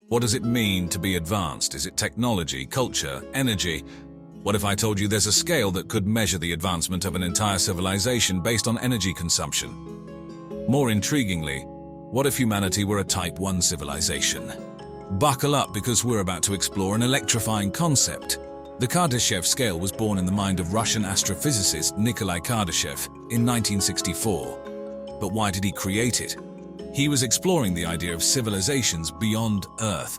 What does it mean to be advanced? Is it technology, culture, energy? What if I told you there's a scale that could measure the advancement of an entire civilization based on energy consumption? More intriguingly, what if humanity were a Type 1 civilization? Buckle up, because we're about to explore an electrifying concept. The Kardashev scale was born in the mind of Russian astrophysicist Nikolai Kardashev in 1964. But why did he create it? He was exploring the idea of civilizations beyond Earth,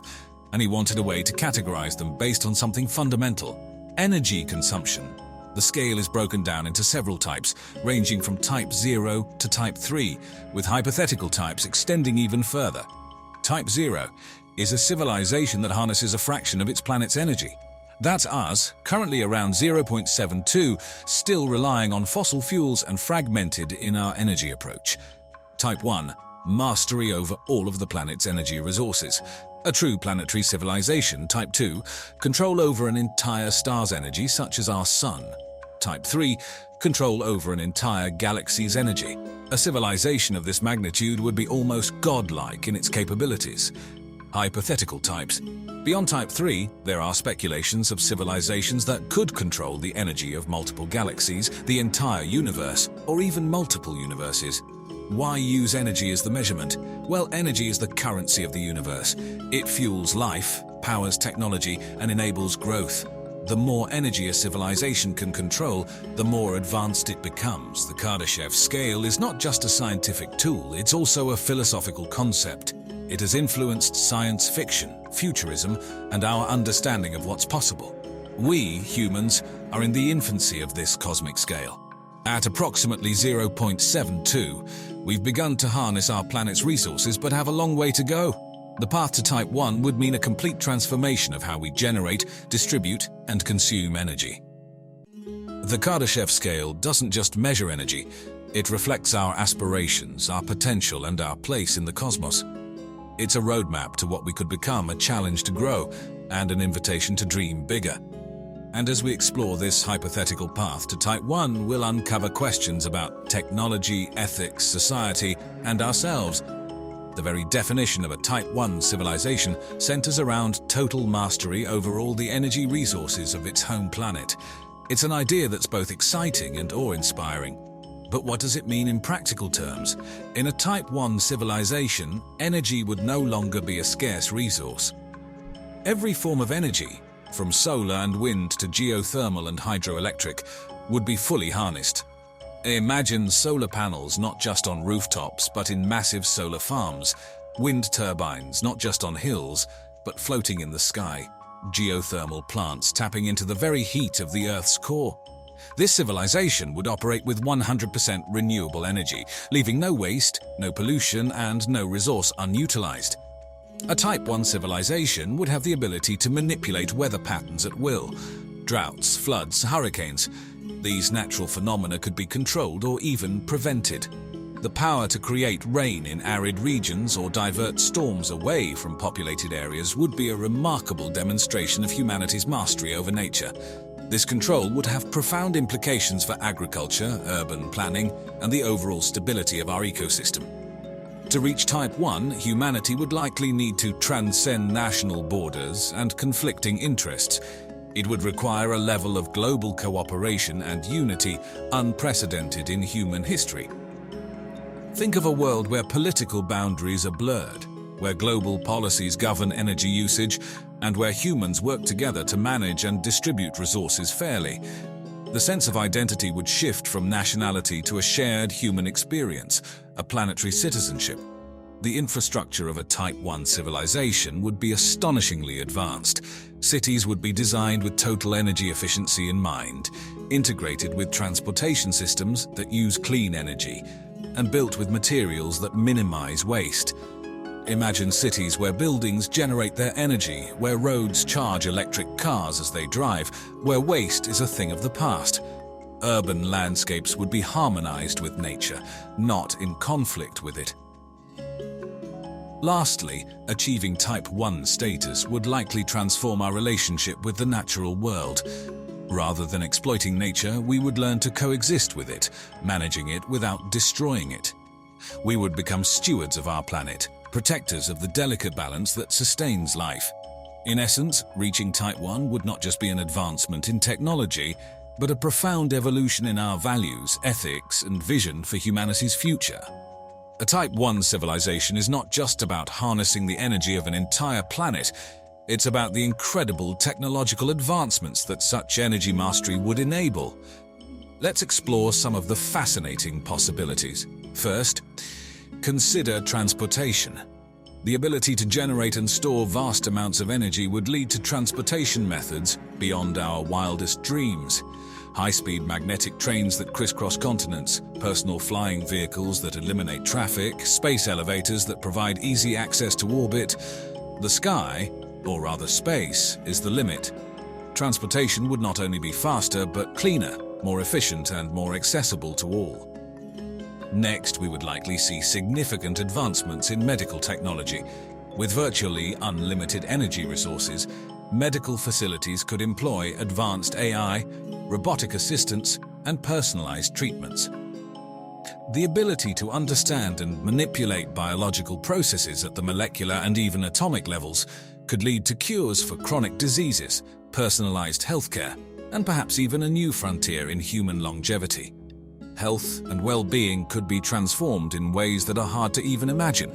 and he wanted a way to categorize them based on something fundamental: energy consumption. The scale is broken down into several types, ranging from Type 0 to Type 3, with hypothetical types extending even further. Type 0 is a civilization that harnesses a fraction of its planet's energy. That's us, currently around 0.72, still relying on fossil fuels and fragmented in our energy approach. Type 1, mastery over all of the planet's energy resources. A true planetary civilization. Type 2, control over an entire star's energy, such as our Sun. Type 3, control over an entire galaxy's energy. A civilization of this magnitude would be almost godlike in its capabilities. Hypothetical types. Beyond Type 3, there are speculations of civilizations that could control the energy of multiple galaxies, the entire universe, or even multiple universes. Why use energy as the measurement? Well, energy is the currency of the universe. It fuels life, powers technology, and enables growth. The more energy a civilization can control, the more advanced it becomes. The Kardashev scale is not just a scientific tool, it's also a philosophical concept. It has influenced science fiction, futurism, and our understanding of what's possible. We, humans, are in the infancy of this cosmic scale. At approximately 0.72, we've begun to harness our planet's resources but have a long way to go. The path to Type 1 would mean a complete transformation of how we generate, distribute, and consume energy. The Kardashev scale doesn't just measure energy, it reflects our aspirations, our potential, and our place in the cosmos. It's a roadmap to what we could become, a challenge to grow, and an invitation to dream bigger. And as we explore this hypothetical path to Type 1, we'll uncover questions about technology, ethics, society, and ourselves. The very definition of a Type 1 civilization centers around total mastery over all the energy resources of its home planet. It's an idea that's both exciting and awe-inspiring. But what does it mean in practical terms? In a Type 1 civilization, energy would no longer be a scarce resource. Every form of energy, from solar and wind to geothermal and hydroelectric, would be fully harnessed. Imagine solar panels not just on rooftops but in massive solar farms, wind turbines not just on hills but floating in the sky, geothermal plants tapping into the very heat of the Earth's core. This civilization would operate with 100% renewable energy, leaving no waste, no pollution, and no resource unutilized. A Type 1 civilization would have the ability to manipulate weather patterns at will. Droughts, floods, hurricanes. These natural phenomena could be controlled or even prevented. The power to create rain in arid regions or divert storms away from populated areas would be a remarkable demonstration of humanity's mastery over nature. This control would have profound implications for agriculture, urban planning, and the overall stability of our ecosystem. To reach Type 1, humanity would likely need to transcend national borders and conflicting interests. It would require a level of global cooperation and unity unprecedented in human history. Think of a world where political boundaries are blurred, where global policies govern energy usage, and where humans work together to manage and distribute resources fairly. The sense of identity would shift from nationality to a shared human experience, a planetary citizenship. The infrastructure of a Type 1 civilization would be astonishingly advanced. Cities would be designed with total energy efficiency in mind, integrated with transportation systems that use clean energy, and built with materials that minimize waste. Imagine cities where buildings generate their energy, where roads charge electric cars as they drive, where waste is a thing of the past. Urban landscapes would be harmonized with nature, not in conflict with it. Lastly, achieving Type 1 status would likely transform our relationship with the natural world. Rather than exploiting nature, we would learn to coexist with it, managing it without destroying it. We would become stewards of our planet, protectors of the delicate balance that sustains life. In essence, reaching Type 1 would not just be an advancement in technology, but a profound evolution in our values, ethics, and vision for humanity's future. A Type 1 civilization is not just about harnessing the energy of an entire planet, it's about the incredible technological advancements that such energy mastery would enable. Let's explore some of the fascinating possibilities. First, consider transportation. The ability to generate and store vast amounts of energy would lead to transportation methods beyond our wildest dreams. High-speed magnetic trains that crisscross continents, personal flying vehicles that eliminate traffic, space elevators that provide easy access to orbit. The sky, or rather space, is the limit. Transportation would not only be faster, but cleaner, more efficient, and more accessible to all. Next, we would likely see significant advancements in medical technology. With virtually unlimited energy resources, medical facilities could employ advanced AI, robotic assistance, and personalized treatments. The ability to understand and manipulate biological processes at the molecular and even atomic levels could lead to cures for chronic diseases, personalized healthcare, and perhaps even a new frontier in human longevity. Health and well-being could be transformed in ways that are hard to even imagine.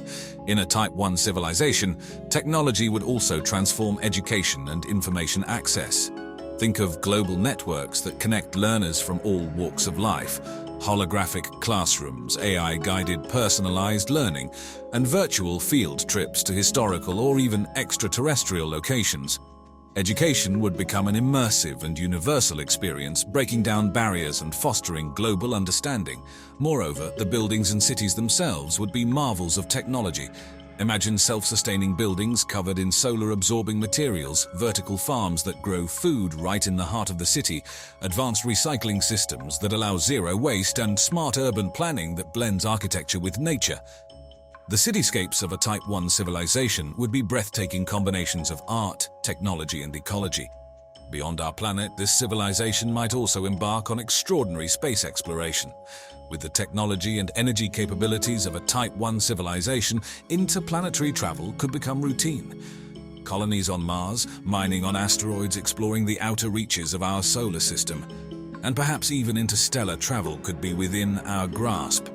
In a Type 1 civilization, technology would also transform education and information access. Think of global networks that connect learners from all walks of life, holographic classrooms, AI-guided personalized learning, and virtual field trips to historical or even extraterrestrial locations. Education would become an immersive and universal experience, breaking down barriers and fostering global understanding. Moreover, the buildings and cities themselves would be marvels of technology. Imagine self-sustaining buildings covered in solar-absorbing materials, vertical farms that grow food right in the heart of the city, advanced recycling systems that allow zero waste, and smart urban planning that blends architecture with nature. The cityscapes of a Type 1 civilization would be breathtaking combinations of art, technology, and ecology. Beyond our planet, this civilization might also embark on extraordinary space exploration. With the technology and energy capabilities of a Type 1 civilization, interplanetary travel could become routine. Colonies on Mars, mining on asteroids, exploring the outer reaches of our solar system, and perhaps even interstellar travel could be within our grasp.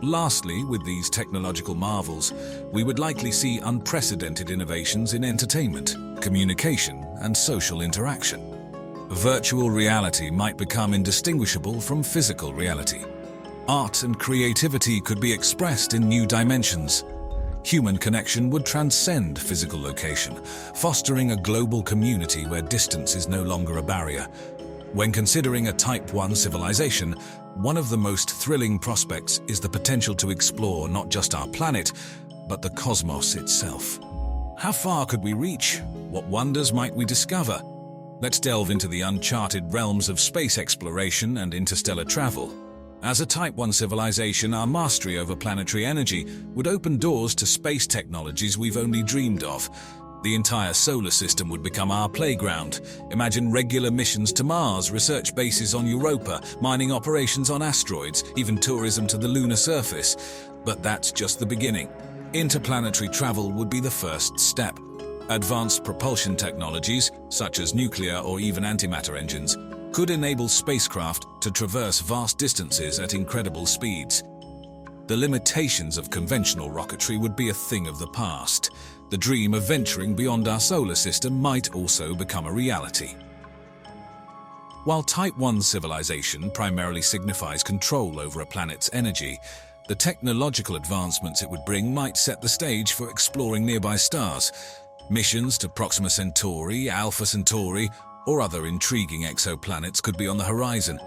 Lastly, with these technological marvels, we would likely see unprecedented innovations in entertainment, communication, and social interaction. Virtual reality might become indistinguishable from physical reality. Art and creativity could be expressed in new dimensions. Human connection would transcend physical location, fostering a global community where distance is no longer a barrier. When considering a Type 1 civilization, one of the most thrilling prospects is the potential to explore not just our planet, but the cosmos itself. How far could we reach? What wonders might we discover? Let's delve into the uncharted realms of space exploration and interstellar travel. As a Type 1 civilization, our mastery over planetary energy would open doors to space technologies we've only dreamed of. The entire solar system would become our playground. Imagine regular missions to Mars, research bases on Europa, mining operations on asteroids, even tourism to the lunar surface. But that's just the beginning. Interplanetary travel would be the first step. Advanced propulsion technologies, such as nuclear or even antimatter engines, could enable spacecraft to traverse vast distances at incredible speeds. The limitations of conventional rocketry would be a thing of the past. The dream of venturing beyond our solar system might also become a reality. While Type 1 civilization primarily signifies control over a planet's energy, the technological advancements it would bring might set the stage for exploring nearby stars. Missions to Proxima Centauri, Alpha Centauri, or other intriguing exoplanets could be on the horizon.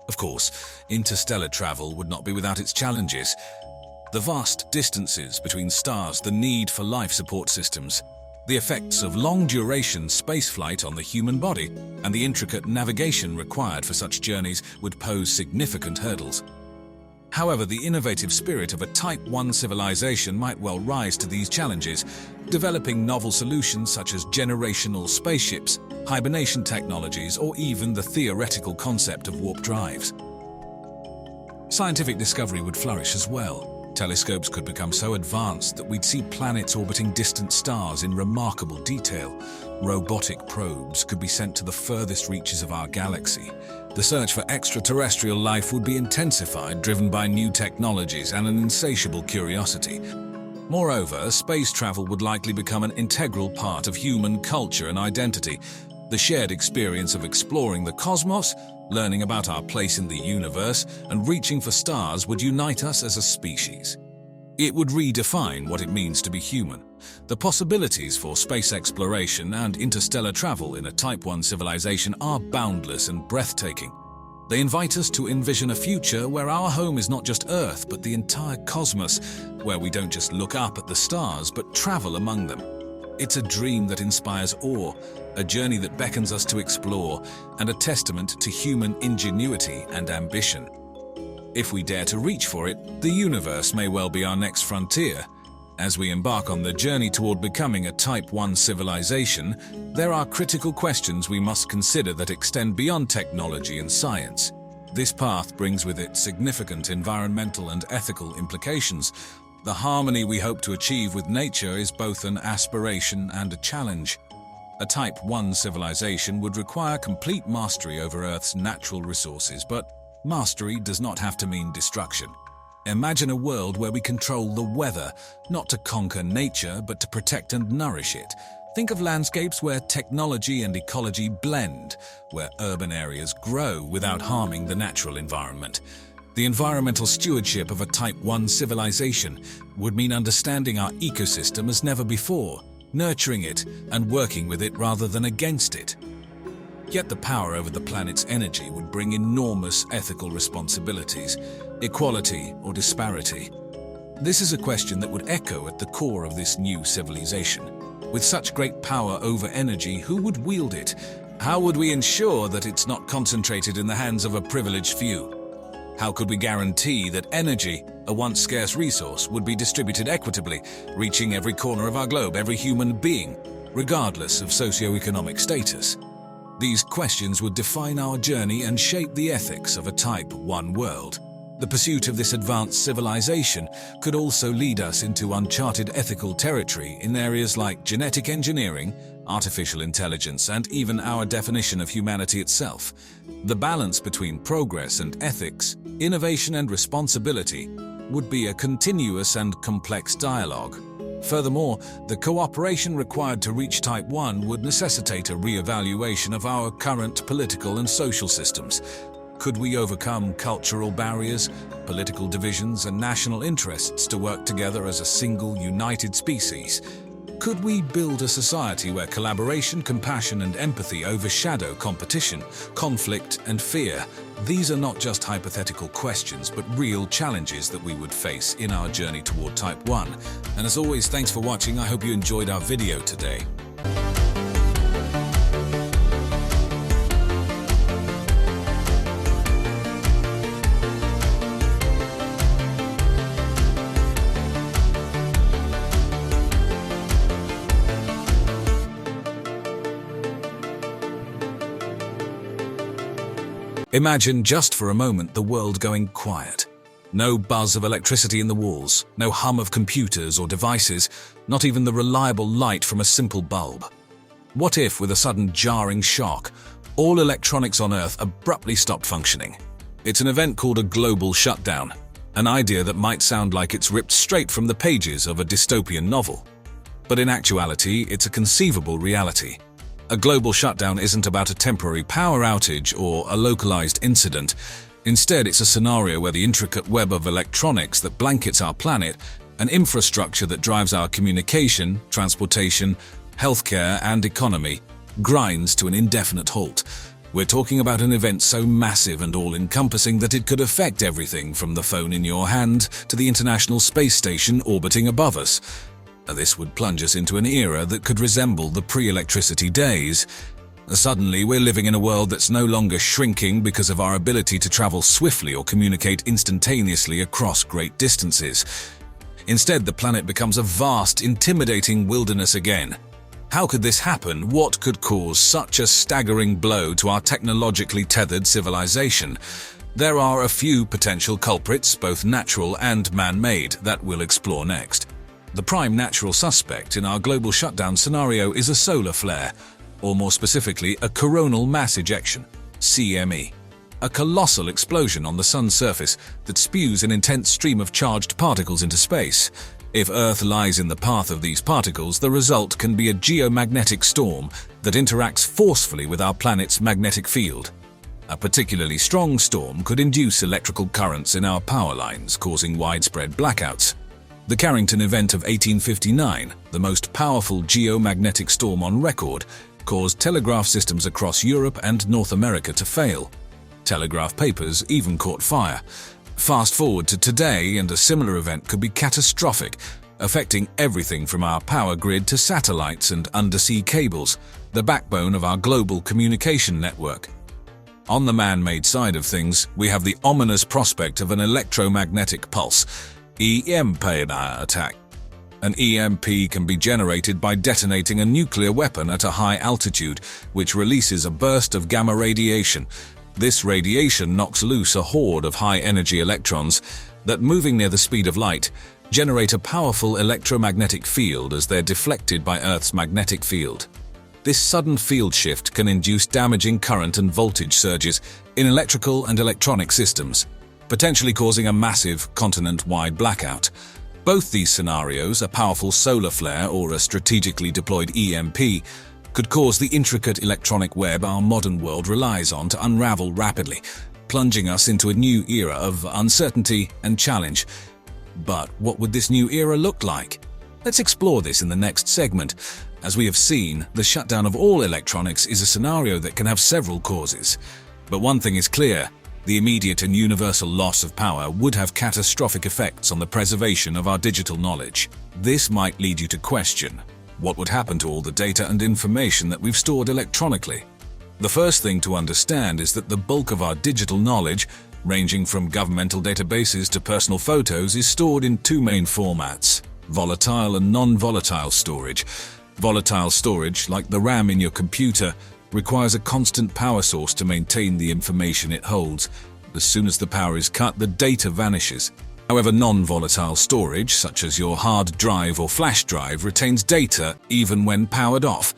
Of course, interstellar travel would not be without its challenges. The vast distances between stars, the need for life support systems, the effects of long-duration spaceflight on the human body, and the intricate navigation required for such journeys would pose significant hurdles. However, the innovative spirit of a Type 1 civilization might well rise to these challenges, developing novel solutions such as generational spaceships, hibernation technologies, or even the theoretical concept of warp drives. Scientific discovery would flourish as well. Telescopes could become so advanced that we'd see planets orbiting distant stars in remarkable detail. Robotic probes could be sent to the furthest reaches of our galaxy. The search for extraterrestrial life would be intensified, driven by new technologies and an insatiable curiosity. Moreover, space travel would likely become an integral part of human culture and identity. The shared experience of exploring the cosmos, learning about our place in the universe, and reaching for stars would unite us as a species. It would redefine what it means to be human. The possibilities for space exploration and interstellar travel in a Type 1 civilization are boundless and breathtaking. They invite us to envision a future where our home is not just Earth, but the entire cosmos, where we don't just look up at the stars, but travel among them. It's a dream that inspires awe, a journey that beckons us to explore, and a testament to human ingenuity and ambition. If we dare to reach for it, the universe may well be our next frontier. As we embark on the journey toward becoming a Type 1 civilization, there are critical questions we must consider that extend beyond technology and science. This path brings with it significant environmental and ethical implications. The harmony we hope to achieve with nature is both an aspiration and a challenge. A Type 1 civilization would require complete mastery over Earth's natural resources, but mastery does not have to mean destruction. Imagine a world where we control the weather, not to conquer nature, but to protect and nourish it. Think of landscapes where technology and ecology blend, where urban areas grow without harming the natural environment. The environmental stewardship of a Type 1 civilization would mean understanding our ecosystem as never before, nurturing it and working with it rather than against it. Yet the power over the planet's energy would bring enormous ethical responsibilities, equality or disparity. This is a question that would echo at the core of this new civilization. With such great power over energy, who would wield it? How would we ensure that it's not concentrated in the hands of a privileged few? How could we guarantee that energy, a once scarce resource, would be distributed equitably, reaching every corner of our globe, every human being, regardless of socioeconomic status? These questions would define our journey and shape the ethics of a Type 1 world. The pursuit of this advanced civilization could also lead us into uncharted ethical territory in areas like genetic engineering, artificial intelligence, and even our definition of humanity itself. The balance between progress and ethics, innovation and responsibility, would be a continuous and complex dialogue. Furthermore, the cooperation required to reach Type 1 would necessitate a re-evaluation of our current political and social systems. Could we overcome cultural barriers, political divisions, and national interests to work together as a single, united species? Could we build a society where collaboration, compassion, and empathy overshadow competition, conflict, and fear? These are not just hypothetical questions, but real challenges that we would face in our journey toward Type 1. And as always, thanks for watching. I hope you enjoyed our video today. Imagine just for a moment the world going quiet. No buzz of electricity in the walls, no hum of computers or devices, not even the reliable light from a simple bulb. What if, with a sudden jarring shock, all electronics on Earth abruptly stopped functioning? It's an event called a global shutdown, an idea that might sound like it's ripped straight from the pages of a dystopian novel. But in actuality, it's a conceivable reality. A global shutdown isn't about a temporary power outage or a localized incident. Instead, it's a scenario where the intricate web of electronics that blankets our planet, an infrastructure that drives our communication, transportation, healthcare, and economy, grinds to an indefinite halt. We're talking about an event so massive and all-encompassing that it could affect everything from the phone in your hand to the International Space Station orbiting above us. This would plunge us into an era that could resemble the pre-electricity days. Suddenly, we're living in a world that's no longer shrinking because of our ability to travel swiftly or communicate instantaneously across great distances. Instead, the planet becomes a vast, intimidating wilderness again. How could this happen? What could cause such a staggering blow to our technologically tethered civilization? There are a few potential culprits, both natural and man-made, that we'll explore next. The prime natural suspect in our global shutdown scenario is a solar flare, or more specifically, a coronal mass ejection, CME. A colossal explosion on the sun's surface that spews an intense stream of charged particles into space. If Earth lies in the path of these particles, the result can be a geomagnetic storm that interacts forcefully with our planet's magnetic field. A particularly strong storm could induce electrical currents in our power lines, causing widespread blackouts. The Carrington event of 1859, the most powerful geomagnetic storm on record, caused telegraph systems across Europe and North America to fail. Telegraph papers even caught fire. Fast forward to today, and a similar event could be catastrophic, affecting everything from our power grid to satellites and undersea cables, the backbone of our global communication network. On the man-made side of things, we have the ominous prospect of an electromagnetic pulse, EMP attack. An EMP can be generated by detonating a nuclear weapon at a high altitude, which releases a burst of gamma radiation. This radiation knocks loose a horde of high-energy electrons that, moving near the speed of light, generate a powerful electromagnetic field as they're deflected by Earth's magnetic field. This sudden field shift can induce damaging current and voltage surges in electrical and electronic systems, potentially causing a massive continent-wide blackout. Both these scenarios, a powerful solar flare or a strategically deployed EMP, could cause the intricate electronic web our modern world relies on to unravel rapidly, plunging us into a new era of uncertainty and challenge. But what would this new era look like? Let's explore this in the next segment. As we have seen, the shutdown of all electronics is a scenario that can have several causes. But one thing is clear: the immediate and universal loss of power would have catastrophic effects on the preservation of our digital knowledge. This might lead you to question, what would happen to all the data and information that we've stored electronically? The first thing to understand is that the bulk of our digital knowledge, ranging from governmental databases to personal photos, is stored in two main formats: volatile and non-volatile storage. Volatile storage, like the RAM in your computer, requires a constant power source to maintain the information it holds. As soon as the power is cut, the data vanishes. However, non-volatile storage, such as your hard drive or flash drive, retains data even when powered off.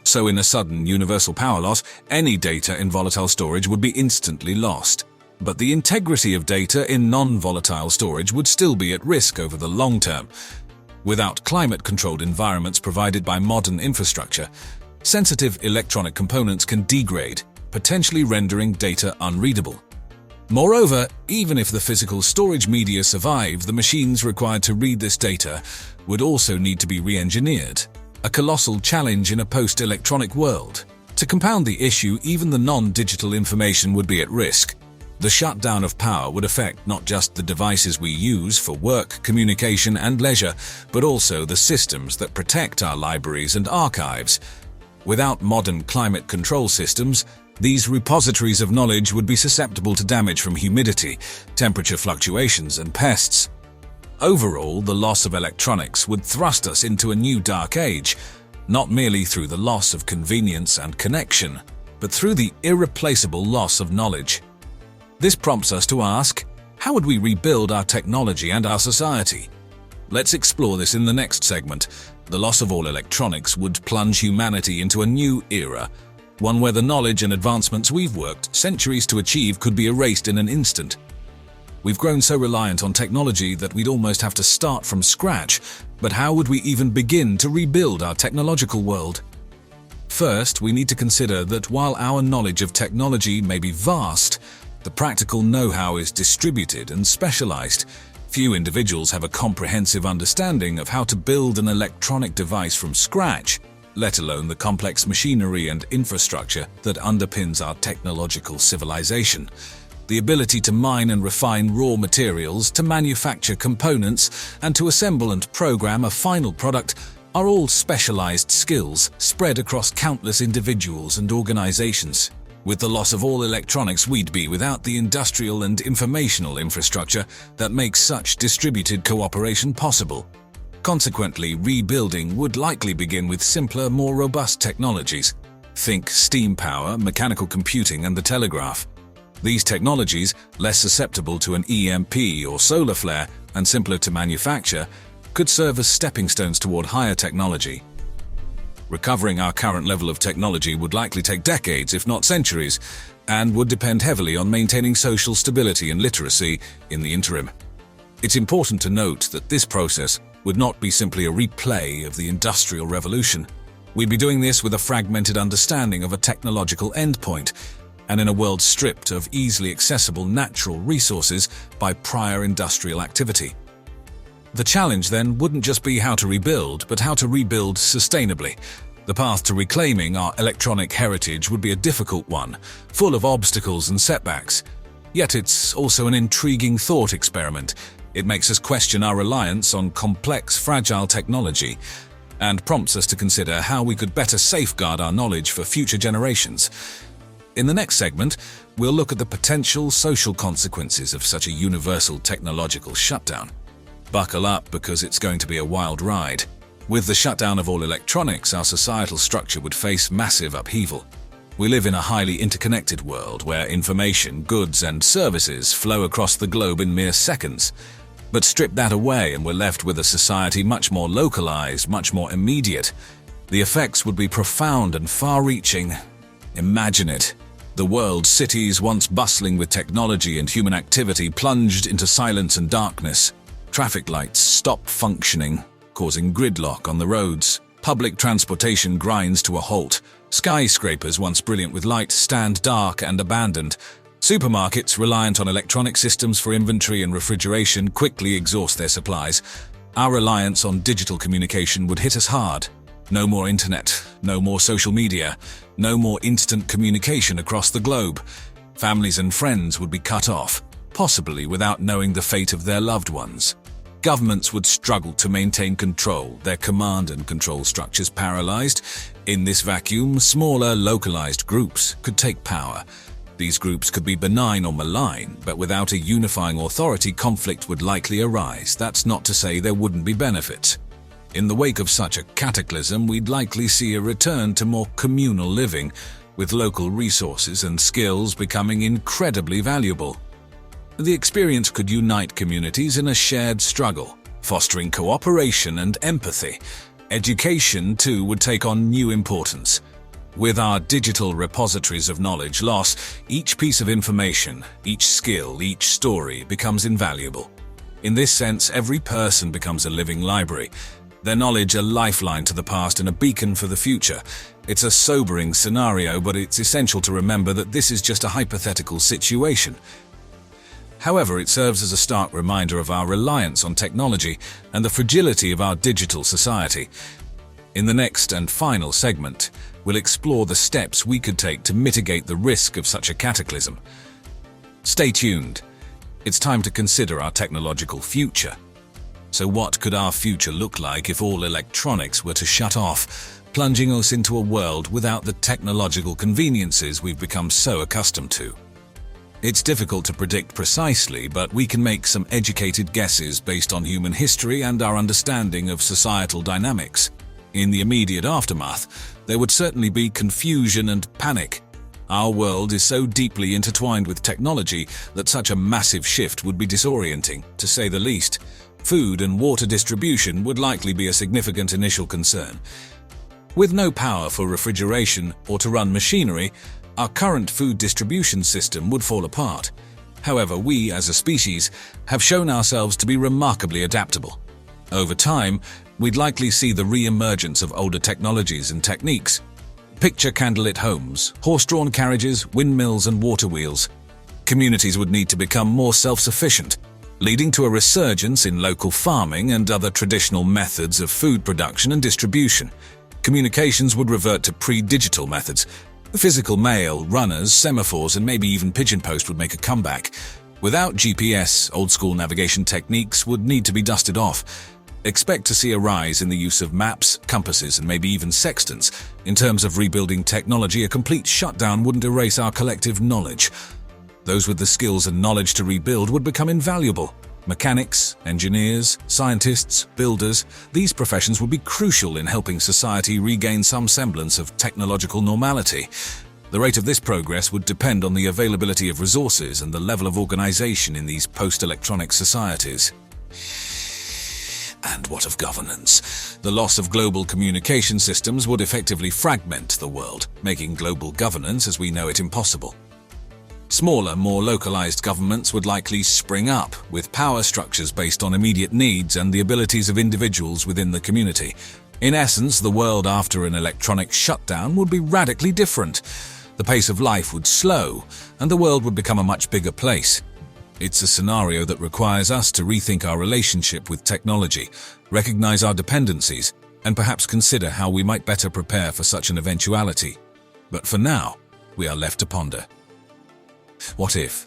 So in a sudden universal power loss, any data in volatile storage would be instantly lost. But the integrity of data in non-volatile storage would still be at risk over the long term. Without climate-controlled environments provided by modern infrastructure, sensitive electronic components can degrade, potentially rendering data unreadable. Moreover, even if the physical storage media survive, the machines required to read this data would also need to be re-engineered, a colossal challenge in a post-electronic world. To compound the issue, even the non-digital information would be at risk. The shutdown of power would affect not just the devices we use for work, communication, and leisure, but also the systems that protect our libraries and archives. Without modern climate control systems, these repositories of knowledge would be susceptible to damage from humidity, temperature fluctuations, and pests. Overall, the loss of electronics would thrust us into a new dark age, not merely through the loss of convenience and connection, but through the irreplaceable loss of knowledge. This prompts us to ask, how would we rebuild our technology and our society? Let's explore this in the next segment. The loss of all electronics would plunge humanity into a new era, one where the knowledge and advancements we've worked centuries to achieve could be erased in an instant. We've grown so reliant on technology that we'd almost have to start from scratch, but how would we even begin to rebuild our technological world? First, we need to consider that while our knowledge of technology may be vast, the practical know-how is distributed and specialized. Few individuals have a comprehensive understanding of how to build an electronic device from scratch, let alone the complex machinery and infrastructure that underpins our technological civilization. The ability to mine and refine raw materials, to manufacture components, and to assemble and program a final product are all specialized skills spread across countless individuals and organizations. With the loss of all electronics, we'd be without the industrial and informational infrastructure that makes such distributed cooperation possible. Consequently, rebuilding would likely begin with simpler, more robust technologies. Think steam power, mechanical computing, and the telegraph. These technologies, less susceptible to an EMP or solar flare and simpler to manufacture, could serve as stepping stones toward higher technology. Recovering our current level of technology would likely take decades, if not centuries, and would depend heavily on maintaining social stability and literacy in the interim. It's important to note that this process would not be simply a replay of the Industrial Revolution. We'd be doing this with a fragmented understanding of a technological endpoint, and in a world stripped of easily accessible natural resources by prior industrial activity. The challenge then wouldn't just be how to rebuild, but how to rebuild sustainably. The path to reclaiming our electronic heritage would be a difficult one, full of obstacles and setbacks. Yet it's also an intriguing thought experiment. It makes us question our reliance on complex, fragile technology, and prompts us to consider how we could better safeguard our knowledge for future generations. In the next segment, we'll look at the potential social consequences of such a universal technological shutdown. Buckle up, because it's going to be a wild ride. With the shutdown of all electronics, our societal structure would face massive upheaval. We live in a highly interconnected world where information, goods, and services flow across the globe in mere seconds. But strip that away and we're left with a society much more localized, much more immediate. The effects would be profound and far-reaching. Imagine it. The world's cities, once bustling with technology and human activity, plunged into silence and darkness. Traffic lights stop functioning, causing gridlock on the roads. Public transportation grinds to a halt. Skyscrapers, once brilliant with light, stand dark and abandoned. Supermarkets, reliant on electronic systems for inventory and refrigeration, quickly exhaust their supplies. Our reliance on digital communication would hit us hard. No more internet, no more social media, no more instant communication across the globe. Families and friends would be cut off, possibly without knowing the fate of their loved ones. Governments would struggle to maintain control, their command and control structures paralyzed. In this vacuum, smaller, localized groups could take power. These groups could be benign or malign, but without a unifying authority, conflict would likely arise. That's not to say there wouldn't be benefits. In the wake of such a cataclysm, we'd likely see a return to more communal living, with local resources and skills becoming incredibly valuable. The experience could unite communities in a shared struggle, fostering cooperation and empathy. Education, too, would take on new importance. With our digital repositories of knowledge lost, each piece of information, each skill, each story becomes invaluable. In this sense, every person becomes a living library, their knowledge a lifeline to the past and a beacon for the future. It's a sobering scenario, but it's essential to remember that this is just a hypothetical situation. However, it serves as a stark reminder of our reliance on technology and the fragility of our digital society. In the next and final segment, we'll explore the steps we could take to mitigate the risk of such a cataclysm. Stay tuned. It's time to consider our technological future. So what could our future look like if all electronics were to shut off, plunging us into a world without the technological conveniences we've become so accustomed to? It's difficult to predict precisely, but we can make some educated guesses based on human history and our understanding of societal dynamics. In the immediate aftermath, there would certainly be confusion and panic. Our world is so deeply intertwined with technology that such a massive shift would be disorienting, to say the least. Food and water distribution would likely be a significant initial concern. With no power for refrigeration or to run machinery, our current food distribution system would fall apart. However, we as a species have shown ourselves to be remarkably adaptable. Over time, we'd likely see the re-emergence of older technologies and techniques. Picture candlelit homes, horse-drawn carriages, windmills and water wheels. Communities would need to become more self-sufficient, leading to a resurgence in local farming and other traditional methods of food production and distribution. Communications would revert to pre-digital methods. Physical mail, runners, semaphores, and maybe even pigeon post would make a comeback. Without GPS, old-school navigation techniques would need to be dusted off. Expect to see a rise in the use of maps, compasses, and maybe even sextants. In terms of rebuilding technology, a complete shutdown wouldn't erase our collective knowledge. Those with the skills and knowledge to rebuild would become invaluable. Mechanics, engineers, scientists, builders, these professions would be crucial in helping society regain some semblance of technological normality. The rate of this progress would depend on the availability of resources and the level of organization in these post-electronic societies. And what of governance? The loss of global communication systems would effectively fragment the world, making global governance as we know it impossible. Smaller, more localized governments would likely spring up, with power structures based on immediate needs and the abilities of individuals within the community. In essence, the world after an electronic shutdown would be radically different. The pace of life would slow, and the world would become a much bigger place. It's a scenario that requires us to rethink our relationship with technology, recognize our dependencies, and perhaps consider how we might better prepare for such an eventuality. But for now, we are left to ponder. What if?